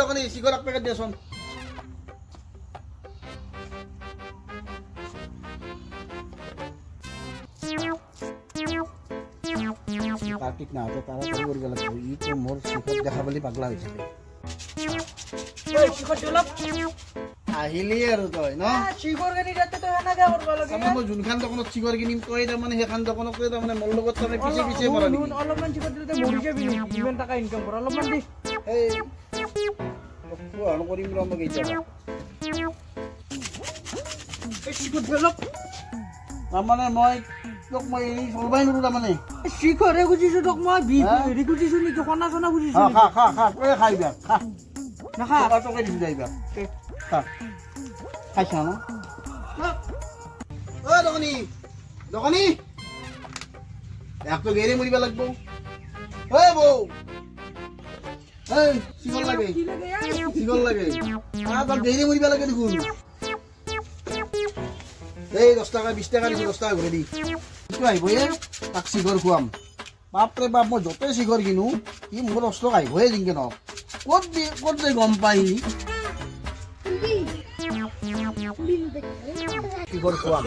দোকানী চিগৰ এক পেকেট দিয়াচোন কাৰ্তিক নাহতে তাড়াতাড়ি কৰিব লাগিব ইটো মোৰ চিকত দেখা বুলি পাগলা হৈ থাকে আহিলি আৰু তই ন মই যোনখান দোকানত চিগৰ কিনিম তই তাৰমানে সেইখান দোকানত তই তাৰমানে মোৰ লগত তাৰমানে পিছে পিছে মৰা নেকি অলপমান চিকট দিলে মৰি যাবি ইমান টকা ইনকাম কৰ অলপমান দি এই কোৱা কৰিম ৰ মই কেতিয়া তাৰমানে মই তোক মই এৰি চলবাই নোৱাৰো তাৰমানে চিকৰে খুজিছো তোক মই হেৰি খুজিছো নেকি সোণা সোণা খুজিছো খা খা খা তই খাই যা খা নাখা তোকে দিছো যাইবা খা খাইছা ন ঐ দোকানী দোকানী একটো গেৰি মৰিব লাগিব ঐ বৌ এই চিগল লাগে চিগল লাগে তাক গেৰি মৰিব লাগে দেখোন এই 10 টাকা 20 টাকা দিছো 10 টাকা ঘূৰাই দি ইটো আহিব তাক চিগৰ খুৱাম বাপৰে বাপ মই য'তে চিগৰ কিনো ই মোৰ 10 টকা আহিবহে যেনকে ন ক'ত যে গম পাই চিগৰ খুৱাম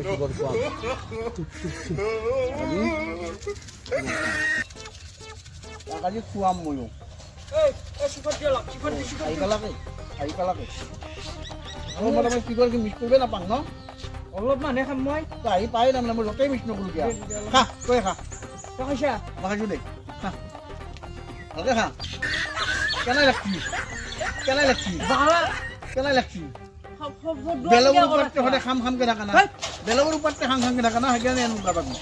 চিগৰ খুৱাম তাক আজি খুৱাম ময়ো আহি পেলাকে মই চিগৰ কি মিছ কৰিব নাপাওঁ ন অলপমানহে খাম মই আহি পাই তাৰমানে মই য'তেই মিছ নকৰোঁ দিয়া খা তই খা তই খাইছা মই খাইছোঁ দেই খা ভালকে খা কেনে লাগছি কেনে লাগছি কেনে লাগছি বেলেগৰ ওপৰতে সদায় খাম খামকে থাকা না বেলেগৰ ওপৰতে খাম খামকে থাকা না সেইকাৰণে এনেকুৱা পাবি